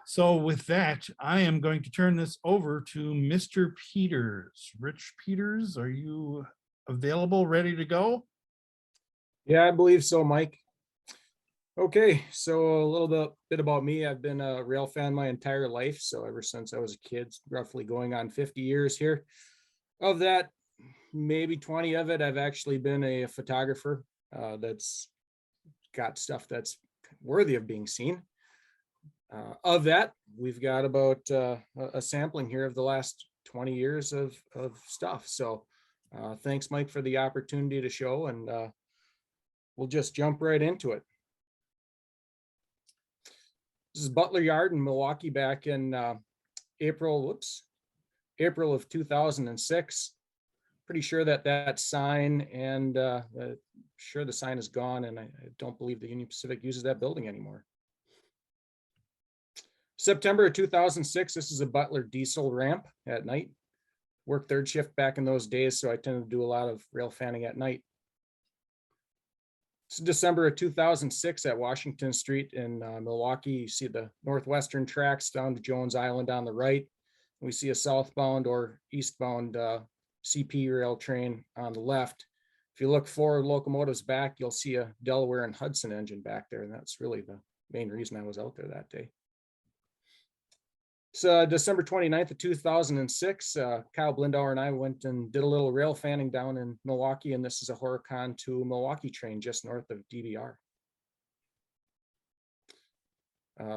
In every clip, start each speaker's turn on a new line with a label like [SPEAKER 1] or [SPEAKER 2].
[SPEAKER 1] So with that, I am going to turn this over to Mr. Peters. Rich Peters, are you available, ready to go?
[SPEAKER 2] Yeah, I believe so, Mike. Okay, so a little bit about me. I've been a rail fan my entire life. So ever since I was a kid, roughly going on 50 years here. Of that, maybe 20 of it, I've actually been a photographer that's got stuff that's worthy of being seen. Of that, we've got about a sampling here of the last 20 years of stuff. So thanks, Mike, for the opportunity to show, and we'll just jump right into it. This is Butler Yard in Milwaukee back in April of 2006. Pretty sure that sign, and sure the sign is gone, and I don't believe the Union Pacific uses that building anymore. September of 2006, this is a Butler diesel ramp at night. Worked third shift back in those days, so I tended to do a lot of rail fanning at night. It's December of 2006 at Washington Street in Milwaukee. You see the northwestern tracks down to Jones Island on the right. We see a southbound or eastbound CP rail train on the left. If you look 4 locomotives back, you'll see a Delaware and Hudson engine back there, and that's really the main reason I was out there that day. So December 29th of 2006, Kyle Blindauer and I went and did a little rail fanning down in Milwaukee, and this is a Horicon to Milwaukee train just north of DBR.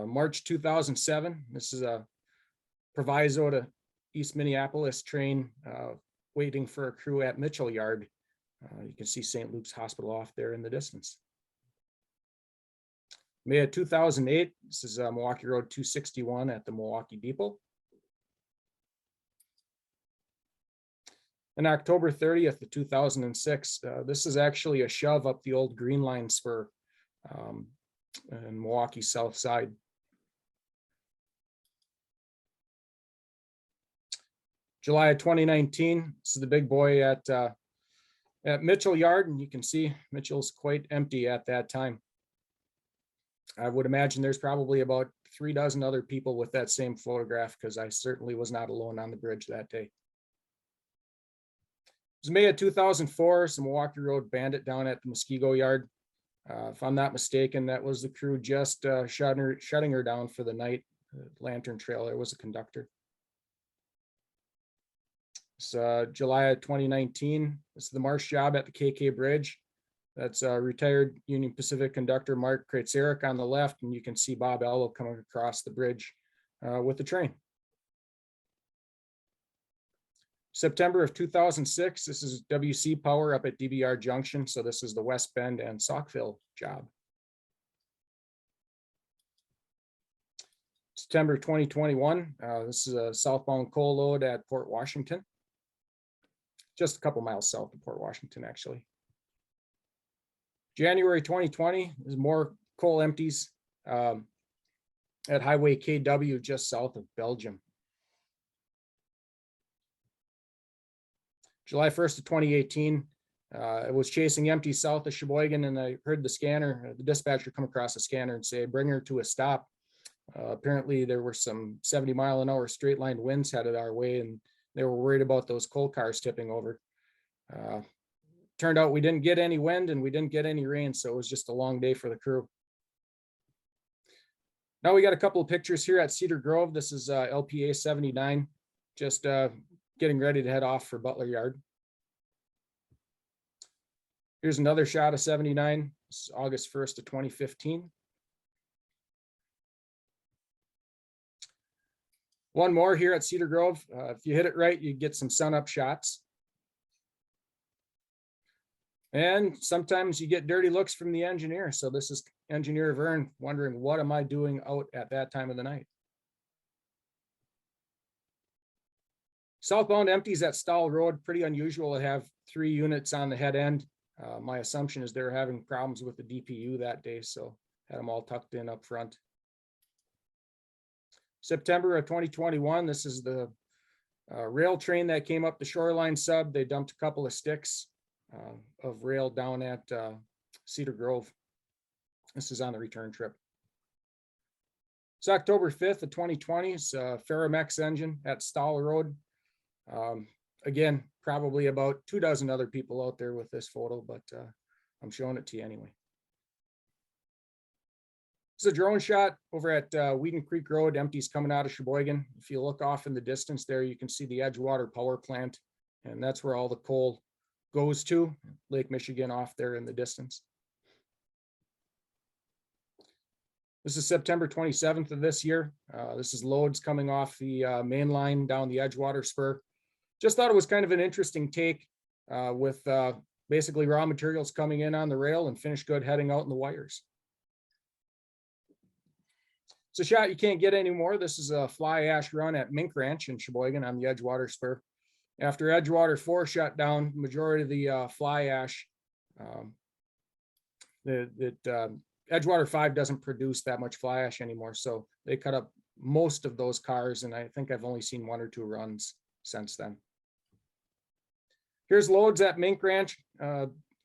[SPEAKER 2] March 2007, this is a Proviso to East Minneapolis train waiting for a crew at Mitchell Yard. You can see St. Luke's Hospital off there in the distance. May of 2008, this is Milwaukee Road 261 at the Milwaukee Depot. And October 30th of 2006, this is actually a shove up the old Green Line spur in Milwaukee South Side. July of 2019, this is the big boy at Mitchell Yard, and you can see Mitchell's quite empty at that time. I would imagine there's probably about 3 dozen other people with that same photograph, because I certainly was not alone on the bridge that day. It was May of 2004, some Milwaukee Road Bandit down at the Muskego Yard. If I'm not mistaken, that was the crew just shutting her down for the night. Lantern Trail, there was a conductor. It's July of 2019. This is the marsh job at the KK Bridge. That's retired Union Pacific conductor Mark Kreitzerick on the left, and you can see Bob Elwell coming across the bridge with the train. September of 2006, this is WC Power up at DBR Junction. So this is the West Bend and Saukville job. September 2021, this is a southbound coal load at Port Washington. Just a couple miles south of Port Washington, actually. January 2020 is more coal empties at Highway KW just south of Belgium. July 1st of 2018, I was chasing empty south of Sheboygan, and I heard the dispatcher come across the scanner and say, "Bring her to a stop." Apparently there were some 70-mile-an-hour straight line winds headed our way, and they were worried about those coal cars tipping over. Turned out we didn't get any wind and we didn't get any rain, so it was just a long day for the crew. Now we got a couple of pictures here at Cedar Grove. This is LPA 79, just getting ready to head off for Butler Yard. Here's another shot of 79. This is August 1st of 2015. One more here at Cedar Grove. If you hit it right, you get some sun-up shots. And sometimes you get dirty looks from the engineer. So this is Engineer Vern wondering, what am I doing out at that time of the night? Southbound empties at Stall Road, pretty unusual to have 3 units on the head end. My assumption is they're having problems with the DPU that day, so had them all tucked in up front. September of 2021, this is the rail train that came up the Shoreline sub. They dumped a couple of sticks of rail down at Cedar Grove. This is on the return trip. It's October 5th of 2020. It's a Ferromex engine at Stall Road. Again, probably about 24 other people out there with this photo, but I'm showing it to you anyway. It's a drone shot over at Whedon Creek Road. Empties coming out of Sheboygan. If you look off in the distance there, you can see the Edgewater power plant, and that's where all the coal goes to, Lake Michigan off there in the distance. This is September 27th of this year. This is loads coming off the main line down the Edgewater spur. Just thought it was kind of an interesting take with basically raw materials coming in on the rail and finished good heading out in the wires. It's a shot you can't get anymore. This is a fly ash run at Mink Ranch in Sheboygan on the Edgewater spur. After Edgewater 4 shut down, majority of the fly ash, Edgewater 5 doesn't produce that much fly ash anymore. So they cut up most of those cars, and I think I've only seen 1 or 2 runs since then. Here's loads at Mink Ranch.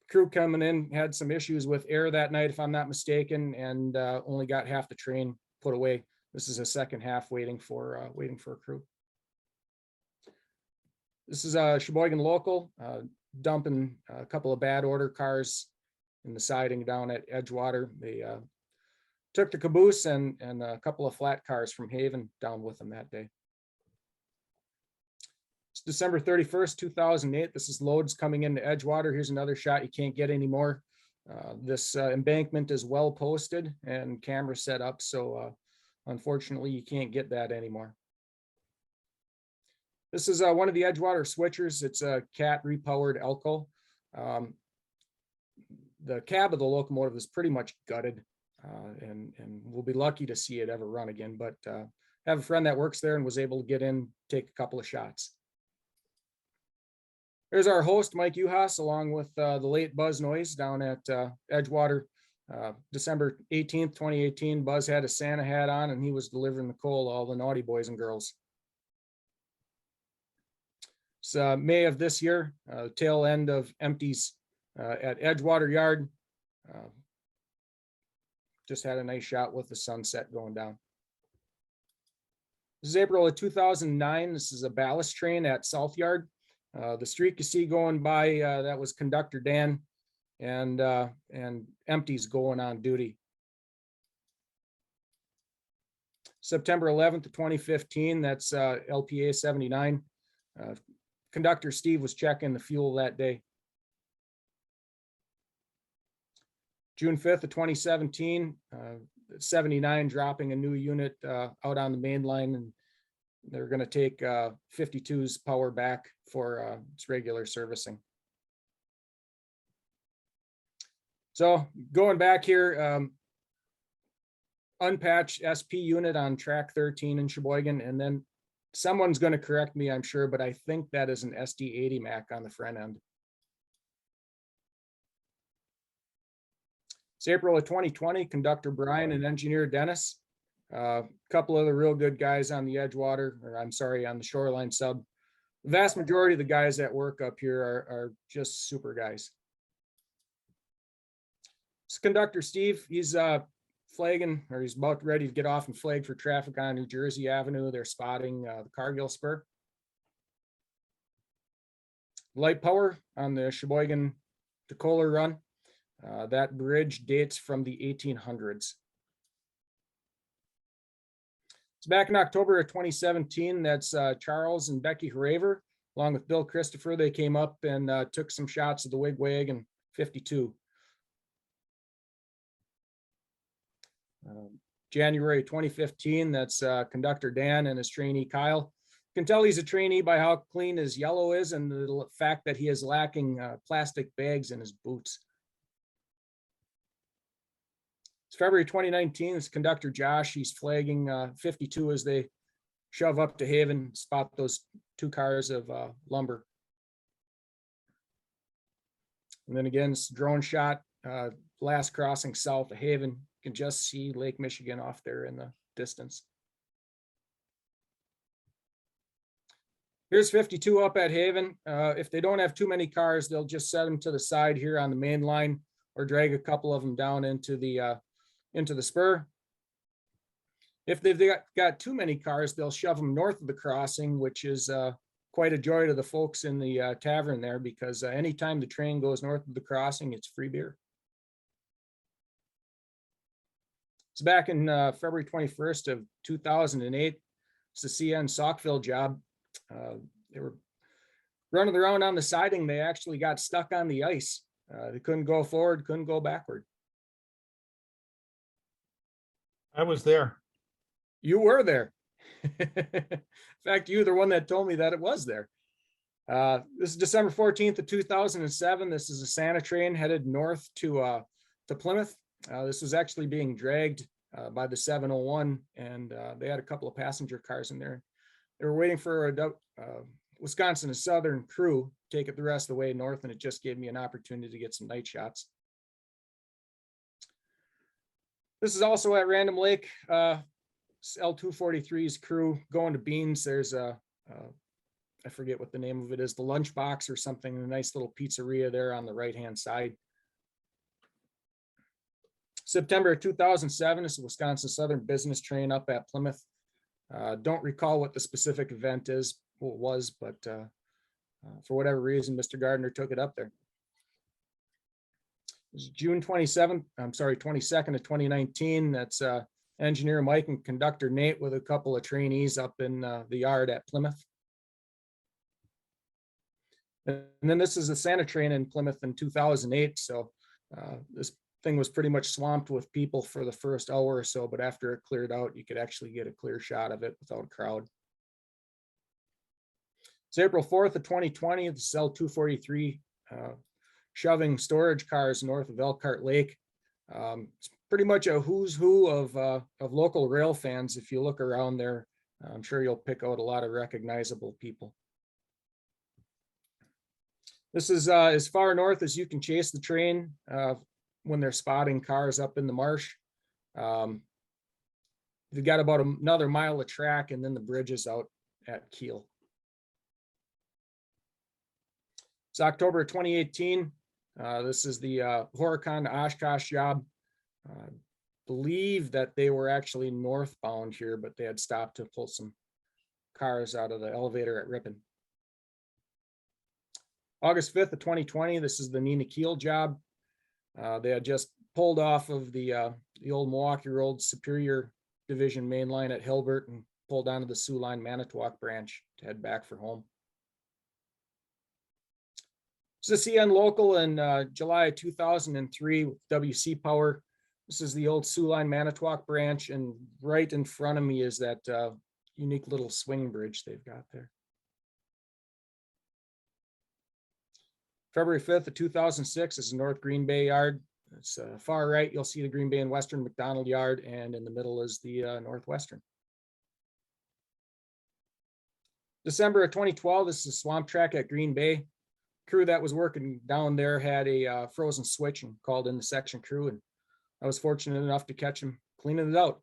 [SPEAKER 2] Crew coming in had some issues with air that night, if I'm not mistaken, and only got half the train put away. This is a second half waiting for a crew. This is a Sheboygan local dumping a couple of bad order cars in the siding down at Edgewater. They took the caboose and a couple of flat cars from Haven down with them that day. It's December 31st, 2008. This is loads coming into Edgewater. Here's another shot you can't get anymore. This embankment is well posted and camera set up, so unfortunately you can't get that anymore. This is one of the Edgewater switchers. It's a Cat repowered Elco. The cab of the locomotive is pretty much gutted, and we'll be lucky to see it ever run again, but I have a friend that works there and was able to get in, take a couple of shots. There's our host, Mike Uhas, along with the late Buzz Noyes down at Edgewater. December 18th, 2018, Buzz had a Santa hat on and he was delivering the coal to all the naughty boys and girls. It's May of this year, tail end of empties at Edgewater Yard. Just had a nice shot with the sunset going down. This is April of 2009. This is a ballast train at South Yard. The streak you see going by, that was conductor Dan, and empties going on duty. September 11th of 2015, that's LPA 79. Conductor Steve was checking the fuel that day. June 5th of 2017, 79 dropping a new unit out on the main line, and they're going to take 52's power back for its regular servicing. So going back here, unpatched SP unit on track 13 in Sheboygan, and then someone's going to correct me, I'm sure, but I think that is an SD80 Mac on the front end. It's April of 2020, conductor Brian and engineer Dennis. A couple of the real good guys on the Edgewater, or I'm sorry, on the Shoreline sub. The vast majority of the guys that work up here are just super guys. It's conductor Steve. He's flagging, or he's about ready to get off and flag for traffic on New Jersey Avenue. They're spotting the Cargill spur. Light power on the Sheboygan to Kohler run. That bridge dates from the 1800s. It's back in October of 2017. That's Charles and Becky Haraver, along with Bill Christopher. They came up and took some shots of the Wigwag and 52. January 2015, that's conductor Dan and his trainee Kyle. You can tell he's a trainee by how clean his yellow is and the fact that he is lacking plastic bags in his boots. It's February 2019. It's conductor Josh. He's flagging 52 as they shove up to Haven, spot those 2 cars of lumber. And then again, it's a drone shot, last crossing south of Haven. You can just see Lake Michigan off there in the distance. Here's 52 up at Haven. If they don't have too many cars, they'll just set them to the side here on the main line or drag a couple of them down into the spur. If they've got too many cars, they'll shove them north of the crossing, which is quite a joy to the folks in the tavern there, because anytime the train goes north of the crossing, it's free beer. It's back in February 21st of 2008. It's the CN Saukville job. They were running around on the siding. They actually got stuck on the ice. They couldn't go forward, couldn't go backward.
[SPEAKER 1] I was there.
[SPEAKER 2] You were there. In fact, you were the one that told me that it was there. This is December 14th of 2007. This is a Santa train headed north to Plymouth. This was actually being dragged by the 701, and they had a couple of passenger cars in there. They were waiting for a Wisconsin and Southern crew to take it the rest of the way north, and it just gave me an opportunity to get some night shots. This is also at Random Lake. L243's crew going to Beans. There's I forget what the name of it is, the Lunchbox or something, a nice little pizzeria there on the right-hand side. September 2007 is the Wisconsin Southern business train up at Plymouth. Don't recall what the specific event was, but for whatever reason, Mr. Gardner took it up there. It was June 22nd of 2019. That's engineer Mike and conductor Nate with a couple of trainees up in the yard at Plymouth. And then this is a Santa train in Plymouth in 2008. So this thing was pretty much swamped with people for the first hour or so, but after it cleared out, you could actually get a clear shot of it without a crowd. It's April 4th of 2020. It's L243 shoving storage cars north of Elkhart Lake. It's pretty much a who's who of local rail fans. If you look around there, I'm sure you'll pick out a lot of recognizable people. This is as far north as you can chase the train when they're spotting cars up in the marsh. You've got about another mile of track, and then the bridge is out at Kiel. It's October 2018. This is the Horicon to Oshkosh job. Believe that they were actually northbound here, but they had stopped to pull some cars out of the elevator at Ripon. August 5th of 2020, this is the Nina Kiel job. They had just pulled off of the old Milwaukee Road Superior Division main line at Hilbert and pulled onto the Sioux Line Manitowoc branch to head back for home. It's the CN local in July 2003 with WC Power. This is the old Sioux Line Manitowoc branch, and right in front of me is that unique little swing bridge they've got there. February 5th of 2006 is the North Green Bay yard. It's far right, you'll see the Green Bay and Western McDonald yard, and in the middle is the Northwestern. December of 2012, this is Swamp Track at Green Bay. Crew that was working down there had a frozen switch and called in the section crew, and I was fortunate enough to catch him cleaning it out.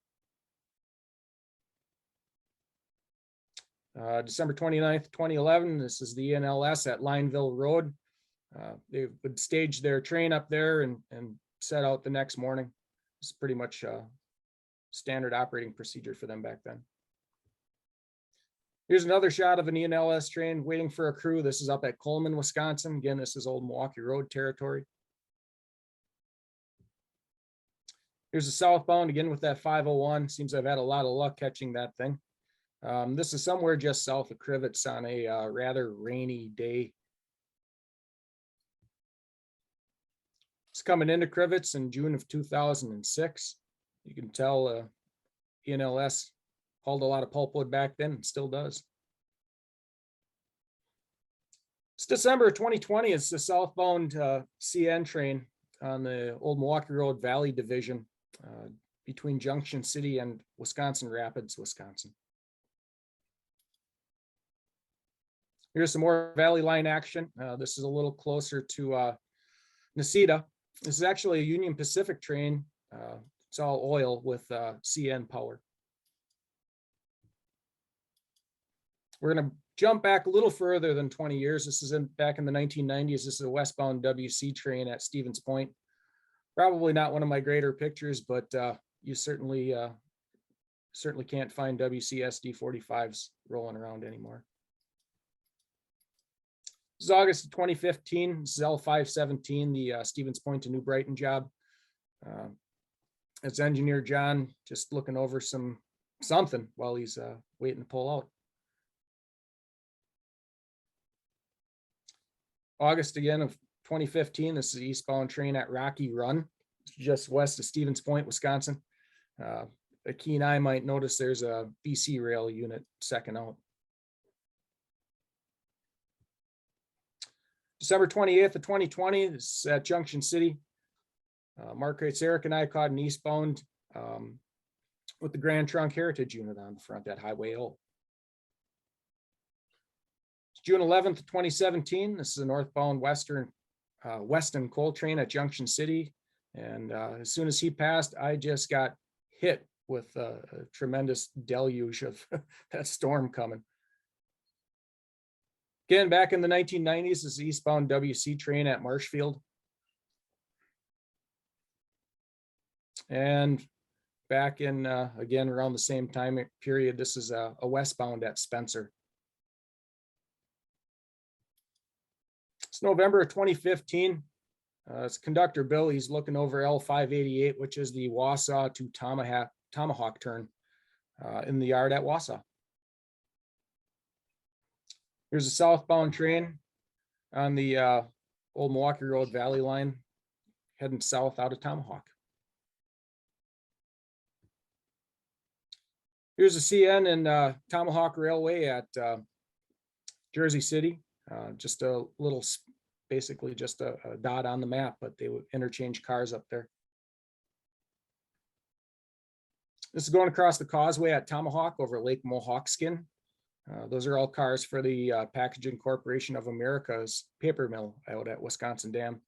[SPEAKER 2] December 29th, 2011, this is the NLS at Lineville Road. They would stage their train up there and set out the next morning. It's pretty much standard operating procedure for them back then. Here's another shot of an ENLS train waiting for a crew. This is up at Coleman, Wisconsin. Again, this is old Milwaukee Road territory. Here's a southbound, again with that 501. Seems I've had a lot of luck catching that thing. This is somewhere just south of Crivets on a rather rainy day. It's coming into Crivets in June of 2006. You can tell ENLS hauled a lot of pulpwood back then and still does. It's December 2020. It's the southbound CN train on the old Milwaukee Road Valley Division between Junction City and Wisconsin Rapids, Wisconsin. Here's some more Valley Line action. This is a little closer to Necedah. This is actually a Union Pacific train. It's all oil with CN power. We're going to jump back a little further than 20 years. This is back in the 1990s. This is a westbound WC train at Stevens Point. Probably not one of my greater pictures, but you certainly certainly can't find WCSD 45s rolling around anymore. This is August of 2015. This is L517, the Stevens Point to New Brighton job. It's engineer John just looking over something while he's waiting to pull out. August again of 2015. This is the eastbound train at Rocky Run, just west of Stevens Point, Wisconsin. A keen eye might notice there's a BC rail unit second out. December 28th of 2020, this is at Junction City. Mark writes, Eric and I caught an eastbound with the Grand Trunk Heritage unit on the front at Highway O. It's June 11th of 2017. This is a northbound Weston coal train at Junction City. And as soon as he passed, I just got hit with a tremendous deluge of that storm coming. Again, back in the 1990s, this is the eastbound WC train at Marshfield. And back in, again, around the same time period, this is a westbound at Spencer. It's November of 2015. It's conductor Bill. He's looking over L588, which is the Wausau to Tomahawk turn in the yard at Wausau. Here's a southbound train on the old Milwaukee Road Valley line heading south out of Tomahawk. Here's a CN and Tomahawk Railway at Jersey City. Just a little, basically just a dot on the map, but they would interchange cars up there. This is going across the causeway at Tomahawk over Lake Mohawkskin. Those are all cars for the Packaging Corporation of America's paper mill out at Wisconsin Dam.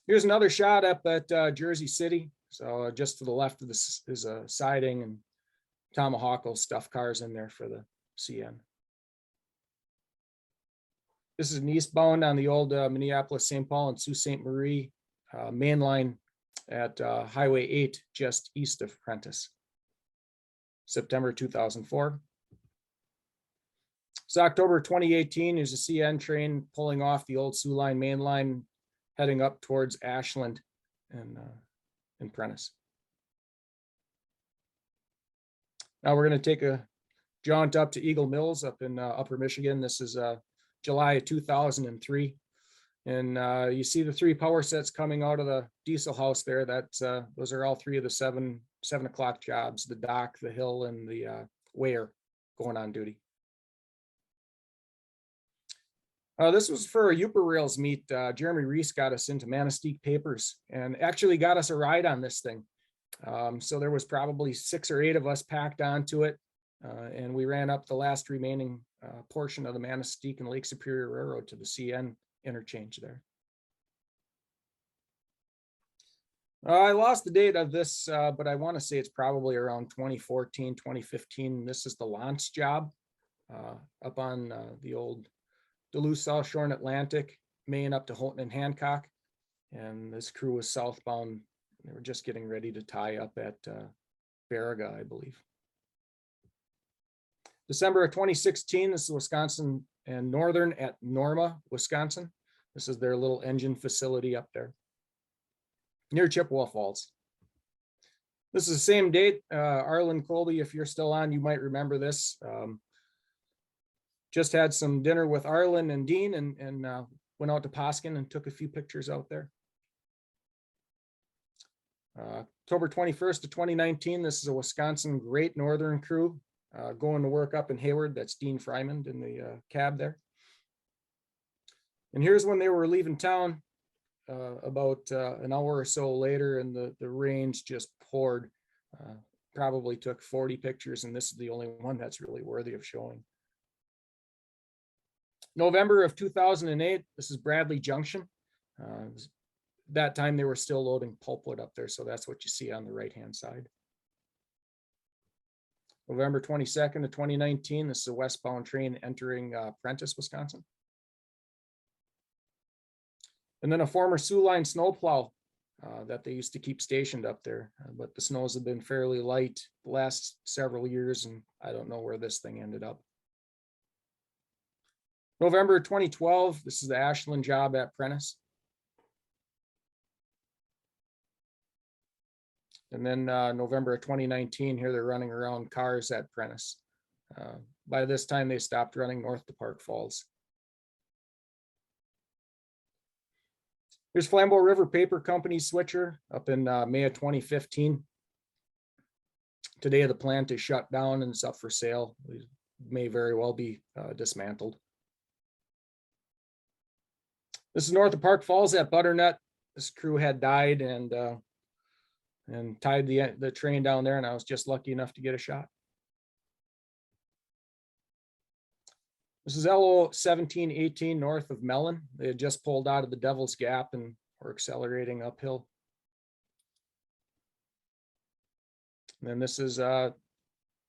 [SPEAKER 2] Here's another shot up at Jersey City. So just to the left of this is a siding, and Tomahawk will stuff cars in there for the CN. This is an eastbound on the old Minneapolis, St. Paul and Sault Ste. Marie main line at Highway 8, just east of Prentice. September 2004. So October 2018, there's a CN train pulling off the old Sioux Line main line, heading up towards Ashland and Prentice. Now we're going to take a jaunt up to Eagle Mills up in Upper Michigan. This is July of 2003. And you see the three power sets coming out of the diesel house there. That's those are all three of the seven o'clock jobs: the dock, the hill, and the weigher going on duty. This was for a Uper Rails meet. Jeremy Reese got us into Manistee Papers and actually got us a ride on this thing. So there was probably 6 or 8 of us packed onto it, and we ran up the last remaining portion of the Manistee and Lake Superior Railroad to the CN interchange there. I lost the date of this, but I want to say it's probably around 2014, 2015. This is the Lance job up on the old Duluth South Shore and Atlantic, Maine up to Houghton and Hancock. And this crew was southbound. They were just getting ready to tie up at Baraga, I believe. December of 2016, this is Wisconsin and Northern at Norma, Wisconsin. This is their little engine facility up there near Chippewa Falls. This is the same date. Arlen Colby, if you're still on, you might remember this. Just had some dinner with Arlen and Dean and went out to Poskin and took a few pictures out there. October 21st of 2019, this is a Wisconsin Great Northern crew going to work up in Hayward. That's Dean Fryman in the cab there. And here's when they were leaving town about an hour or so later, and the rains just poured. Probably took 40 pictures, and this is the only one that's really worthy of showing. November of 2008, this is Bradley Junction. That time they were still loading pulpwood up there, so that's what you see on the right-hand side. November 22nd of 2019, this is a westbound train entering Prentice, Wisconsin. And then a former Sioux Line snowplow that they used to keep stationed up there. But the snows have been fairly light the last several years, and I don't know where this thing ended up. November 2012, this is the Ashland Job Apprentice. And then November of 2019, here they're running around cars at Prentice. By this time, they stopped running north to Park Falls. Here's Flambeau River Paper Company switcher up in May of 2015. Today, the plant is shut down and it's up for sale. It may very well be dismantled. This is north of Park Falls at Butternut. This crew had died and tied the train down there, and I was just lucky enough to get a shot. This is LO 1718 north of Mellon. They had just pulled out of the Devil's Gap and were accelerating uphill. And then this is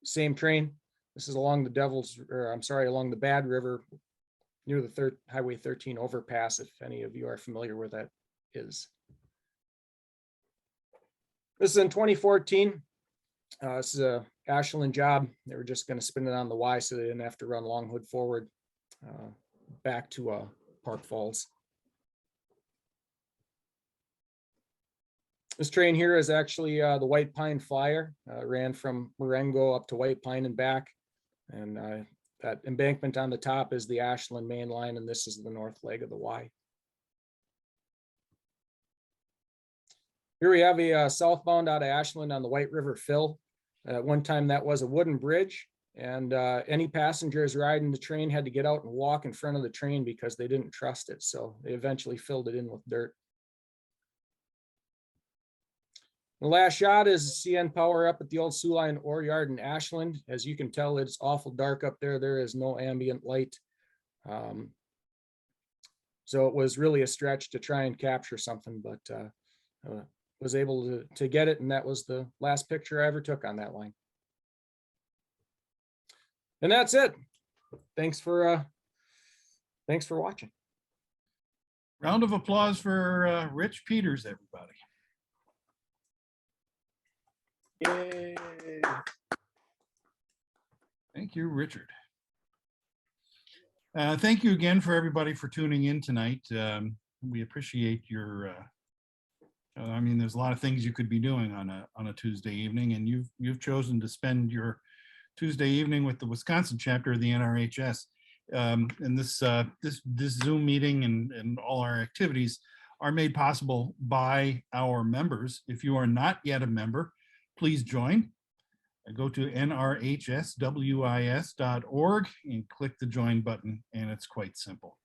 [SPEAKER 2] same train. This is along the along the Bad River near the Highway 13 overpass, if any of you are familiar where that is. This is in 2014. This is a Ashland job. They were just going to spin it on the Y so they didn't have to run Longhood forward back to Park Falls. This train here is actually the White Pine Flyer. Ran from Marengo up to White Pine and back. And that embankment on the top is the Ashland main line, and this is the north leg of the Y. Here we have a southbound out of Ashland on the White River Fill. At one time that was a wooden bridge, and any passengers riding the train had to get out and walk in front of the train because they didn't trust it. So they eventually filled it in with dirt. The last shot is CN Power up at the old Sioux Line ore yard in Ashland. As you can tell, it's awful dark up there. There is no ambient light. So it was really a stretch to try and capture something, but was able to get it, and that was the last picture I ever took on that line. And that's it. Thanks for watching.
[SPEAKER 1] Round of applause for Rich Peters, everybody. Yay. Thank you, Richard. Thank you again for everybody for tuning in tonight. We appreciate your I mean, there's a lot of things you could be doing on a Tuesday evening, and you've chosen to spend your Tuesday evening with the Wisconsin chapter of the NRHS. And this Zoom meeting and all our activities are made possible by our members. If you are not yet a member, please join. Go to nrhswis.org and click the join button, and it's quite simple.